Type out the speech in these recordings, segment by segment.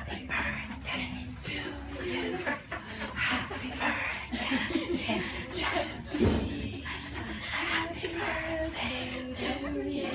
Happy birthday to you. Happy birthday, Jessie. Happy birthday to you.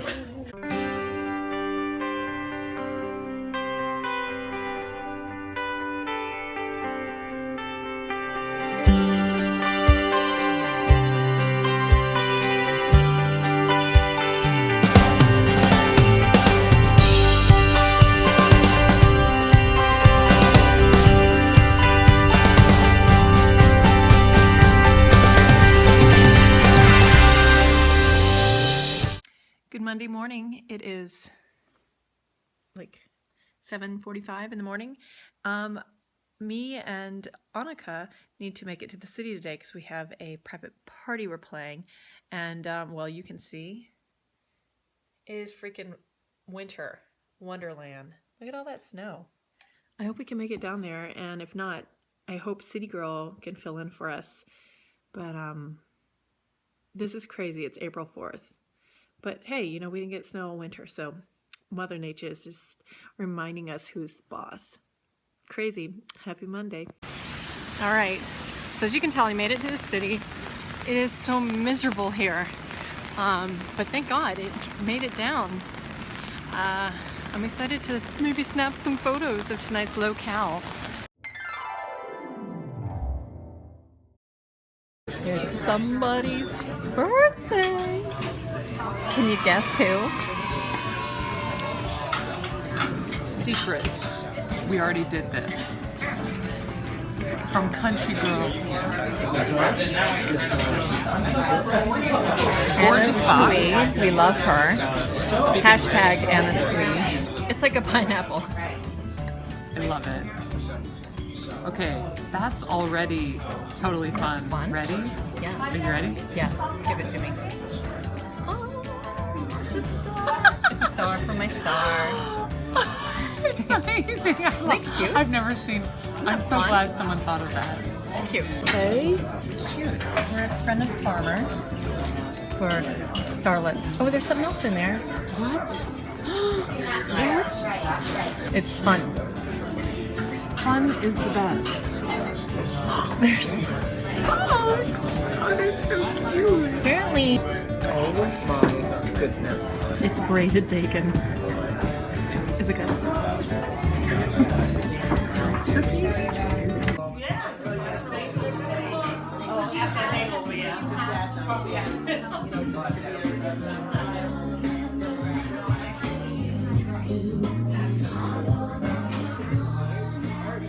Good Monday morning. It is like 7:45 in the morning. Me and Annika need to make it to the city today because we have a private party we're playing. And, well, you can see it is freaking winter wonderland. Look at all that snow. I hope we can make it down there. And if not, I hope City Girl can fill in for us. But this is crazy. It's April 4th. But hey, you know, we didn't get snow in winter, so Mother Nature is just reminding us who's boss. Crazy. Happy Monday. All right. So as you can tell, I made it to the city. It is so miserable here. But thank God it made it down. I'm excited to maybe snap some photos of tonight's locale. It's somebody's birthday. Can you guess who? Secret. We already did this. From Country Girl. Gorgeous box. We love her. Just to be Hashtag Anna Sweet. It's like a pineapple. I love it. Okay, that's already totally fun. Fun? Ready? Yeah. Are you ready? Yes. Give it to me. It's a star for my star. It's amazing. Thank you. I've never seen. I'm so fun? glad someone thought of that. It's cute. Okay. Cute. We're a friend of Farmer for starlets. Oh, there's something else in there. What? What? It's fun. Fun is the best. There's Socks. Oh, they're so cute. apparently Oh my goodness. it's braided bacon. Is it good?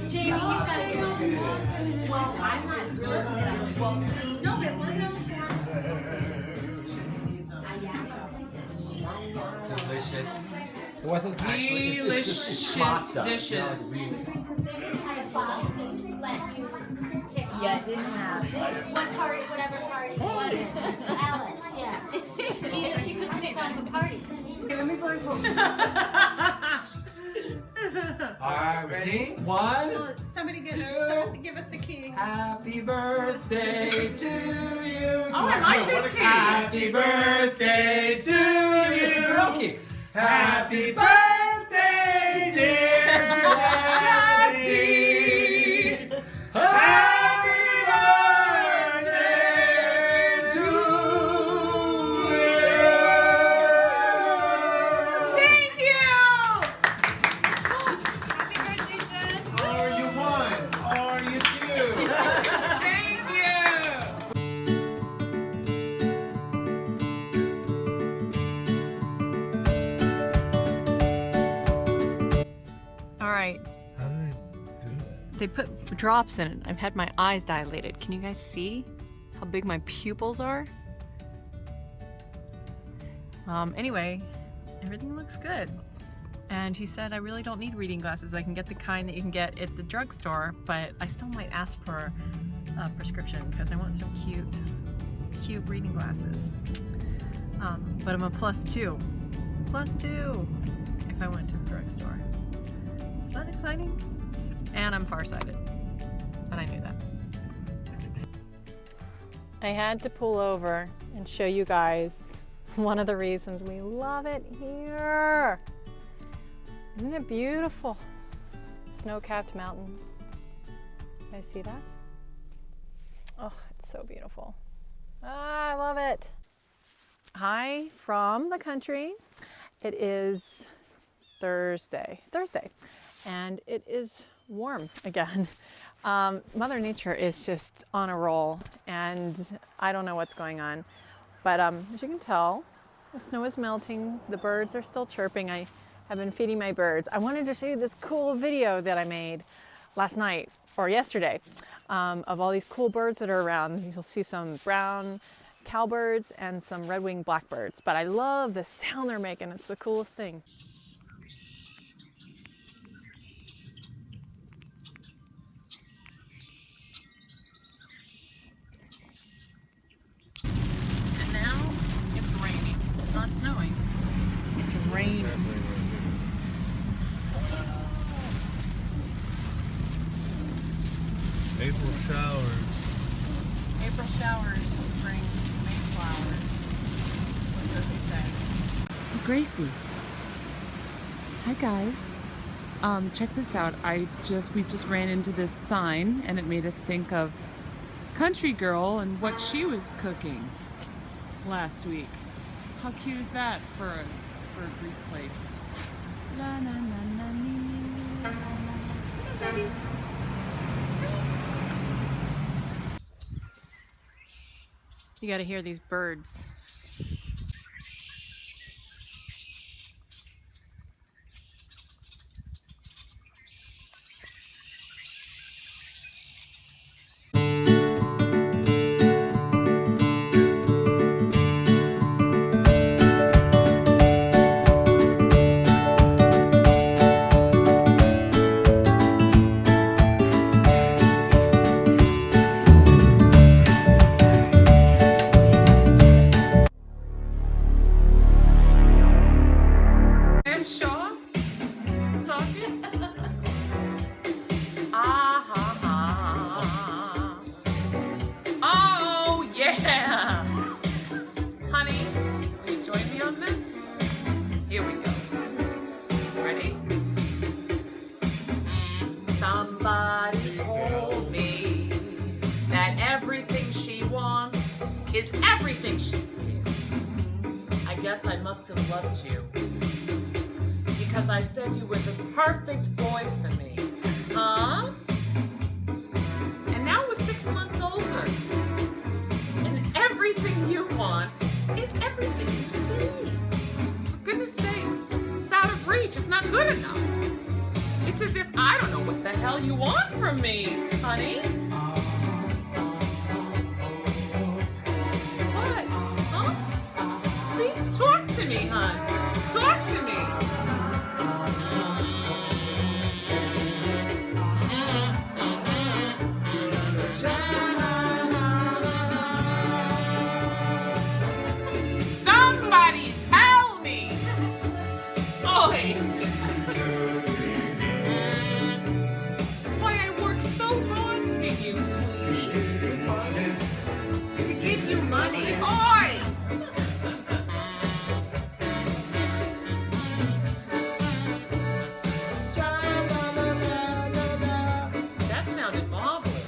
Jamie, you've got to go. Well, I'm not really. Well, no, but it wasn't on the Delicious. It wasn't actually. Delicious dishes. Yeah, it didn't have. What party, whatever party. Hey. Alice, yeah. She couldn't take off the party. Let me burn some. Alright, ready? One. Well, somebody give us the key. Happy birthday to you. Oh, I like this key. Happy birthday to you. It's a girl key. Happy birthday, dear Jessie. Happy birthday to you. Thank you. Are you one? Are you two? Thank you. All right. How did I do that? They put drops in it. I've had my eyes dilated. Can you guys see how big my pupils are? Anyway, everything looks good. And he said I really don't need reading glasses. I can get the kind that you can get at the drugstore, but I still might ask for a prescription because I want some cute reading glasses. But I'm a +2. +2 if I went to the drugstore. Is that exciting? And I'm farsighted. And I knew that. I had to pull over and show you guys one of the reasons we love it here. Isn't it beautiful? It's snow-capped mountains. You guys see that? Oh, it's so beautiful. Ah, I love it. Hi from the country. It is Thursday, and it is warm again. Mother Nature is just on a roll, and I don't know what's going on. But as you can tell, the snow is melting. The birds are still chirping. I have been feeding my birds. I wanted to show you this cool video that I made last night or yesterday of all these cool birds that are around. You'll see some brown cowbirds and some red-winged blackbirds. But I love the sound they're making. It's the coolest thing. And now it's raining. It's not snowing. It's raining. April showers. April showers bring May flowers. Or so they say. Gracie. Hi guys. Check this out. We just ran into this sign and it made us think of Country Girl and what she was cooking last week. How cute is that for a Greek place? La na na na na. Come on, baby. You got to hear these birds. Somebody told me that everything she wants is everything she sees. I guess I must have loved you because I said you were the perfect boy for me. Huh? And now we're 6 months older. And everything you want is everything you see. For goodness sakes, it's out of reach. It's not good enough. It's as if I don't know what the hell you want from me, honey. What? Huh? Speak, talk to me, hon. Talk to me. Somebody tell me. Oi. Money. Oi! That sounded marvelous.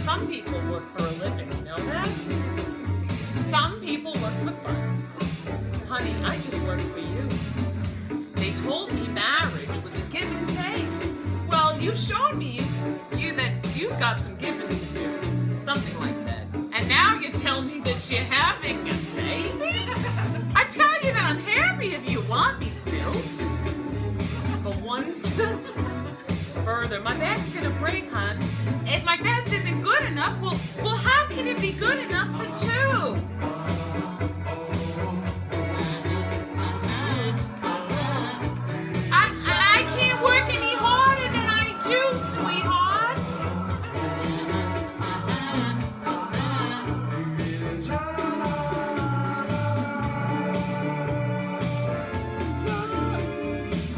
Some people work for a living, you know that? Some people work for fun. Honey, I just work for you. They told me marriage was a give and take. Well, you showed me that you've got some giving to do. Something like that. And now you tell me that you're having a baby? I tell you that I'm happy if you want me to. But one step further, my back's gonna break, hon. If my best isn't good enough, well, how can it be good enough for two? I can't work any harder than I do, sweetheart.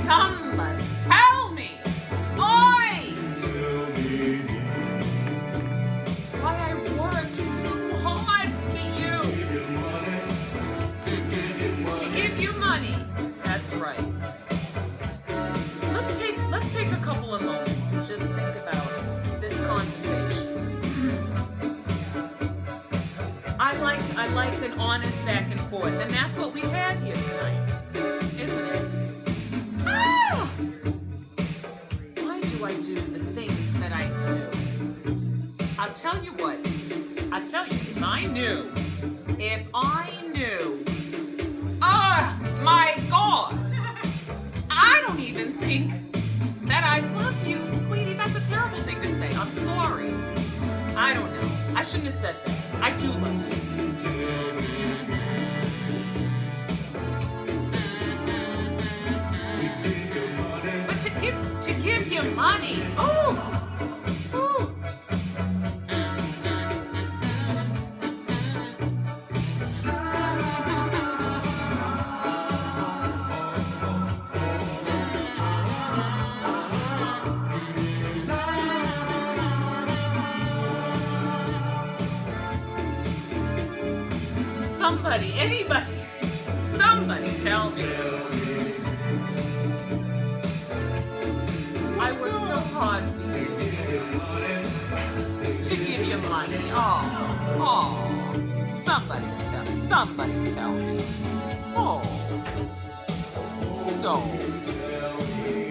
Somebody tell me. Oi! Why I work so hard for you. Honey, that's right. Let's take a couple of moments and just think about this conversation. I like an honest back and forth, and that's what we had here tonight, isn't it? Ah! Why do I do the things that I do? I'll tell you what. I'll tell you, if I knew, my God, I don't even think that I love you, sweetie. That's a terrible thing to say. I'm sorry. I don't know. I shouldn't have said that. I do love you. But to give you money, oh. Somebody tell me. I work so hard for you to give you money. Oh, somebody tell me. Oh, no.